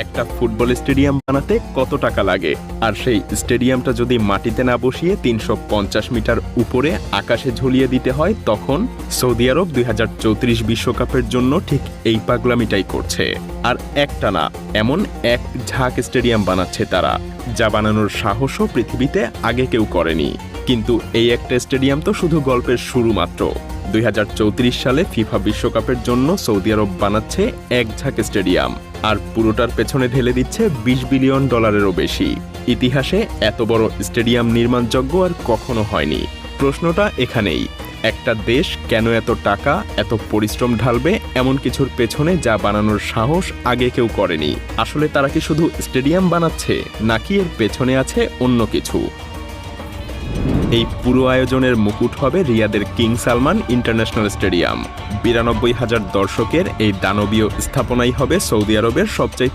একটা football stadium বানাতে কত টাকা লাগে, আর সেই স্টেডিয়ামটা যদি মাটিতে না বসিয়ে ৩৫০ মিটার উপরে আকাশে ঝুলিয়ে দিতে হয়, তখন সৌদি আরব ২০৩৪ বিশ্বকাপের জন্য ঠিক এই পাগলামিটাই করছে। আর একটা না, এমন এক ঝাঁক স্টেডিয়াম বানাচ্ছে তারা, যা বানানোর সাহসও পৃথিবীতে আগে কেউ করেনি। কিন্তু এই একটা স্টেডিয়াম তো শুধু গল্পের শুরু মাত্র। ২০৩৪ সালে ফিফা বিশ্বকাপের জন্য সৌদি আরব বানাচ্ছে এক ঝাঁক স্টেডিয়াম, আর পুরোটার পেছনে ঢেলে দিচ্ছে $২০ বিলিয়ন বেশি। ইতিহাসে এত বড় স্টেডিয়াম নির্মাণযোগ্য আর কখনো হয়নি। প্রশ্নটা এখানেই, একটা দেশ কেন এত টাকা, এত পরিশ্রম ঢালবে এমন কিছুর পেছনে যা বানানোর সাহস আগে কেউ করেনি? আসলে তারা কি শুধু স্টেডিয়াম বানাচ্ছে, নাকি এর পেছনে আছে অন্য কিছু? এই পুরো আয়োজনের মুকুট হবে রিয়াদের কিং সালমান ইন্টারন্যাশনাল স্টেডিয়াম। ৯২,০০০ দর্শকের এই দানবীয় স্থাপনাই হবে সৌদি আরবের সবচেয়ে